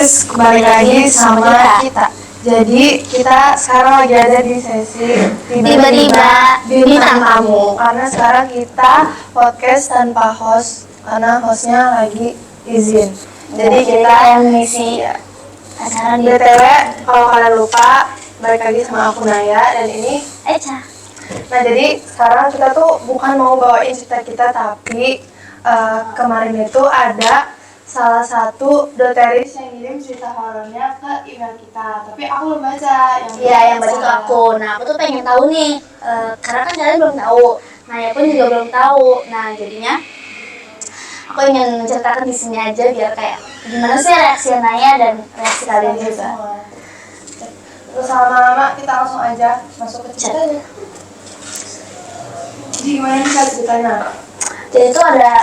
guys, kembali lagi sama kita. Jadi kita sekarang lagi ada di sesi tiba-tiba bintang tamu. Karena sekarang kita podcast tanpa host karena hostnya lagi izin. Jadi kita yang mengisi acara di BTW kalau kalian lupa, balik lagi sama aku Naya dan ini Echa. Nah jadi sekarang kita tuh bukan mau bawain cerita kita, tapi kemarin itu ada salah satu doteris yang ngirim cerita horornya ke email kita, tapi aku belum baca. Yang baca itu aku. Nah, aku tuh pengen tahu nih, karena kan kalian belum tahu, Naya pun juga belum tahu. Nah, jadinya aku ingin menceritakan di sini aja biar kayak gimana sih reaksi Naya dan reaksi kalian juga. Terus lama-lama kita langsung aja masuk ke ceritanya. Jadi gimana nih Kak ceritanya? Jadi itu ada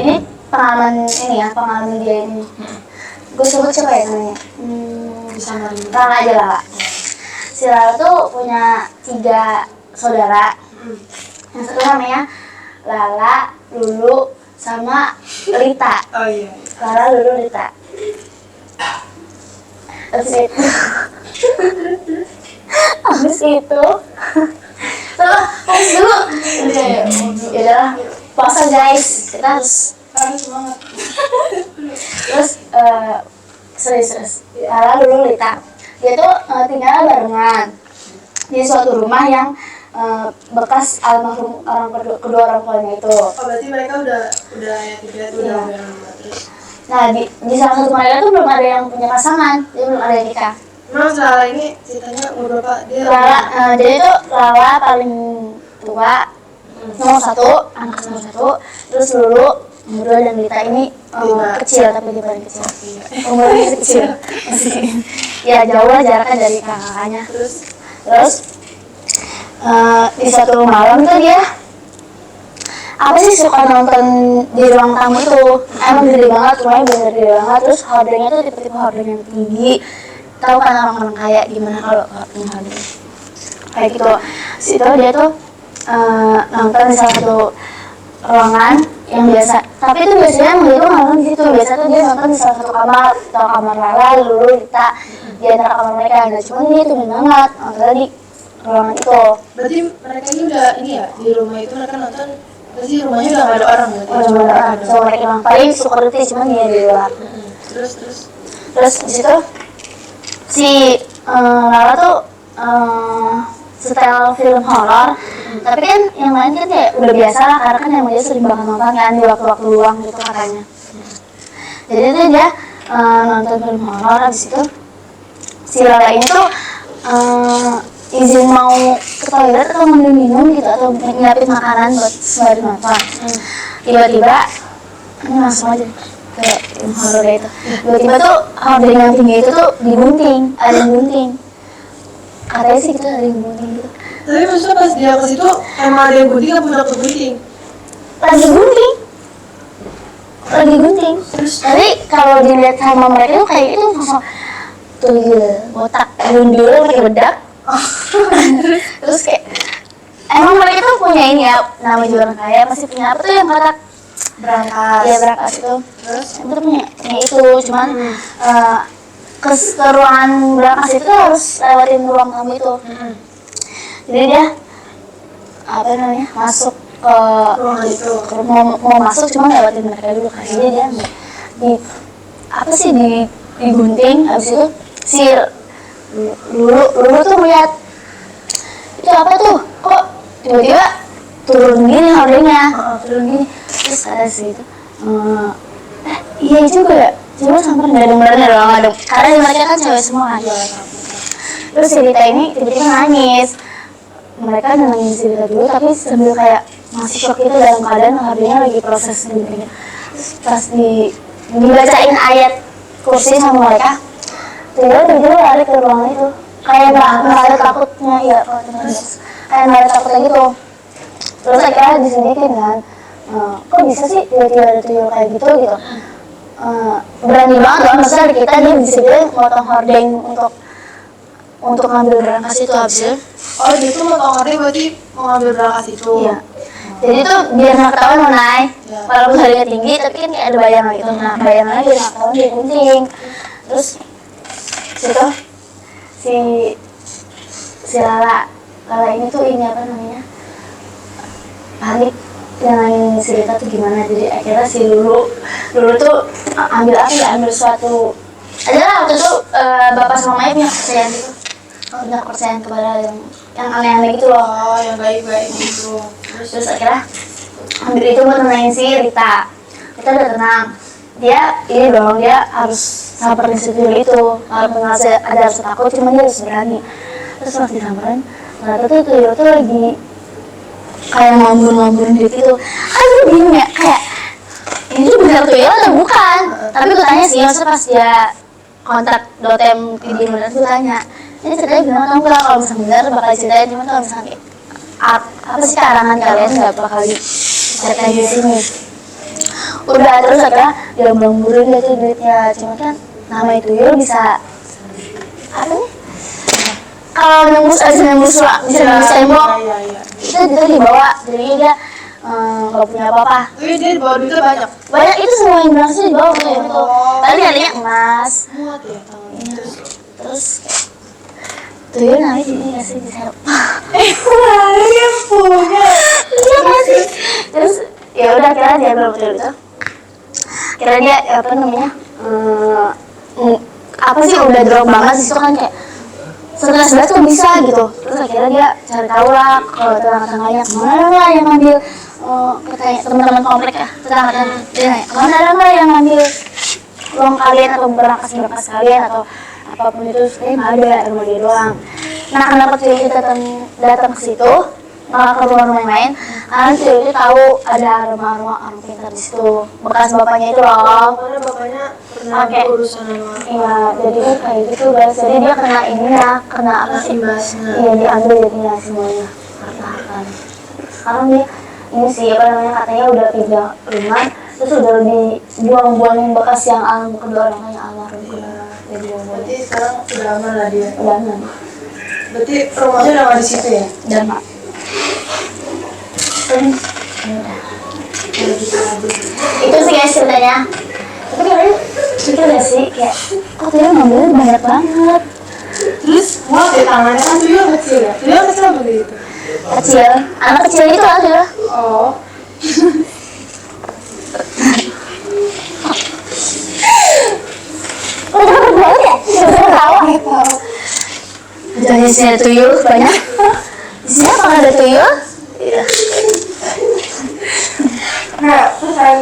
ini pengalaman dia ini. Gue sebut siapa ya namanya? Bisa nanya. Lala aja Lala. Si Lala tuh punya 3 saudara. Yang satu namanya Lala, Lulu, sama Rita. Oh iya. Lala, Lulu, Rita. Habis itu fokus dulu. Ya udah, puasa guys, kita harus Semangat. terus serius. Lala, Lulu, Rita. Dia tuh tinggal barengan di suatu rumah yang bekas almarhum kedua orang tuanya itu. Oh berarti mereka udah yatim piatu udah terus. Nah di salah satu mereka tuh belum ada yang punya pasangan, dia belum ada yang nikah. Memang Lala ini ceritanya umur berapa? Dia Lala, jadi tuh Lala paling tua, nomor 1, anak nomor 1. Terus Lulu nomor 2 dan Rita ini kecil, tapi dia paling kecil. Umurnya kecil, masih ya jauh lah jaraknya dari kakaknya. Terus di satu malam tuh dia apa sih suka nonton di ruang tamu itu. Emang gede banget, rumahnya bener gede banget. Terus hordengnya tuh tipe-tipe hordeng yang tinggi. Tahu kan orang-orang kaya gimana kalau punya hordeng kayak gitu. Situ dia tuh nonton di salah satu ruangan yang biasa, tapi itu biasanya emang dia tuh nonton di situ. Biasa tuh dia nonton di salah satu kamar, atau kamar Lala, Lulu, Rita, di antara kamar mereka. Nah cuma dia tuh banget nonton di ruangan itu. Berarti mereka ini udah ini ya, di rumah itu mereka nonton, berarti rumahnya udah gak ada orang berarti? Udah gak ada orang, so mereka emang paling security, cuma dia di luar. Terus di situ si Lala tuh setel film horor, tapi kan yang lain kan kayak udah biasa lah, karena kan emang dia sering banget nonton kan di waktu-waktu luang gitu katanya. Jadi tuh dia nonton film horor. Habis itu si Lala ini tuh izin mau ke toilet atau ngambil minum gitu, atau nyiapin makanan buat sembari nonton. Tiba-tiba ini langsung aja ke film horor itu. Tiba-tiba tuh hordeng yang tinggi itu tuh digunting, ada yang gunting. Katanya sih gitu ada yang gunting gitu. Tapi maksudnya pas dia ke situ emang ada yang gunting apa udah kegunting? Lagi gunting. Terus tapi kalau dilihat sama mereka tuh kayak itu langsung tuh botak gundul pakai bedak. Terus kayak emang mereka tuh punya ini ya, nama juga orang kaya pasti punya apa tuh yang kotak Berangkas. Iya berangkas itu. Terus itu punya itu, cuman ke ruangan berangkas itu harus lewatin ruang tamu itu. Jadi dia masuk ke ruangan itu, mau masuk cuma lewatin mereka dulu kan. Jadi dia digunting. Habis itu si Lulu tuh melihat itu apa tuh, kok tiba-tiba turun gini hordengnya, turun gini. Terus ada sih itu iya juga ya, coba sampai nggak ada karena mereka kan cewek semua kan. Terus si Rita ini tiba-tiba nangis. Mereka nenangin si Rita dulu, tapi sambil kayak masih shock itu dalam keadaan hordengnya lagi proses guntingnya. Terus pas dibacain ayat kursi sama mereka, tiba-tiba lari ke ruangan itu kayak nggak ada takutnya ya, kayak nggak ada takutnya gitu. Terus akhirnya disedikin kan, kok bisa sih tiba-tiba ada tuyul kayak gitu. Berani banget loh, maksudnya di kita dia bisa bilang motong hordeng untuk ngambil berangkas itu. Habisnya oh jadi tuh mau hordeng berarti mau ngambil berangkas itu? Iya. Jadi tuh biar nggak ketahuan mau naik, walaupun harganya tinggi, tapi kan kayak ada bayangan gitu. Nah bayangannya biar nggak ketahuan dia gunting. Terus situ si Lala ini tuh ini apa namanya, panik yang si Rita tuh gimana. Jadi akhirnya si Lulu tuh ambil apa ya, ambil suatu adalah waktu itu bapak sama Maya punya kepercayaan gitu, punya kepercayaan kepada yang aneh-aneh gitu loh. Oh, yang gaib-gaib gitu. Terus akhirnya ambil itu buat nenangin si Rita udah tenang, dia ini dong, dia harus samperin si tuyul itu, walaupun ada rasa takut cuman dia harus berani. Terus waktu disamperin ternyata tuh tuyul tuh lagi kayak ngambun gitu. Aku bingung ya, kayak ini tuh benar tuyul atau bukan. Tapi gue tanya sih, masa pas dia kontak Dotem di benar, gue tanya ini ceritanya gimana, kamu nggak, kalau misalnya benar bakal ceritain, cuman kalau misalnya apa sih karangan kalian nggak bakal diceritain di sini. Udah, terus akhirnya dia burin dia tuh duitnya, cuman kan namanya tuyul bisa apa nih, kalau nembus bisa nembus tembok. Itu dibawa, jadinya dia nggak punya apa-apa. Tapi dia bawa duitnya banyak. Itu semua yang berhasil dibawa tuh itu. Tadi nyarinya emas. Muat ya tangannya. Terus tuyul namanya jadi nggak sih diserap. Dia punya. Iya masih. Terus ya udah, kira dia belum tuyul itu. Kira dia apa namanya? Apa sih udah drop banget sih, itu kan kayak stres banget kok bisa gitu. Terus akhirnya dia cari tahu lah ke tetangga-tetangganya, kemana lah yang ngambil, katanya teman-teman komplek ya, tetangga dia nanya, kemana ada nggak yang ngambil uang kalian atau berangkas kalian atau apapun itu. Saya nggak ada, rumah dia doang. Nah kenapa tuyul datang ke situ, malah ke rumah yang lain, karena tuyul itu tahu ada rumah orang pintar di situ, bekas bapaknya itu loh. Karena bapaknya pernah berurusan sama. Iya, jadi kayak gitu guys. Jadi dia kena ininya, kena apa sih? Imbasnya. Iya, diambil jadinya semuanya, harta-harta. Sekarang dia ini sih apa namanya, katanya udah pindah rumah, terus udah dibuang-buangin bekas yang kedua orang kaya almarhum. Jadi Berarti sekarang udah aman lah dia. udah aman. Berarti rumahnya udah nggak di situ ya? Udah mak. Itu sih guys ceritanya. Tapi kalian pikir gak sih kayak kok dia ngambilnya banyak banget. Terus muat ya tangannya, kan tuyul kecil ya? Tuyul kecil apa gitu? Kecil, anak kecil gitu lah dia. Oh. Kok takut banget ya? Gak ketawa. Jangan sini ada tuyul banyak. Di sini apakah ada tuyul? Iya. Nah, pesan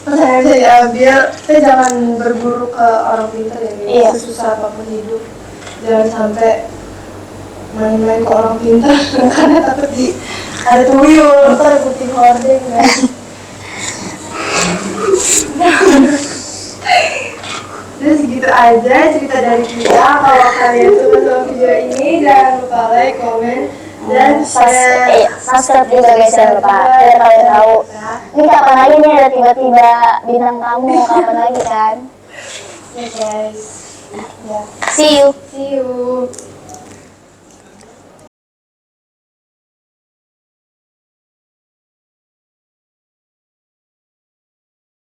saya biar kita jangan berburu ke orang pintar ya. Iya. Sesusah apapun hidup, jangan sampai main-main ke orang pintar karena takut ada tuyul, ntar ikutin hordeng ya. Terus gitu aja cerita dari kita. Kalau kalian suka sama video ini, jangan lupa like, komen, dan share. Subscribe juga guys, jangan lupa. Biar kalian tahu. Ini kapan lagi nih ada tiba-tiba bintang tamu, kapan lagi kan? Ya guys. Ya. See you. See you.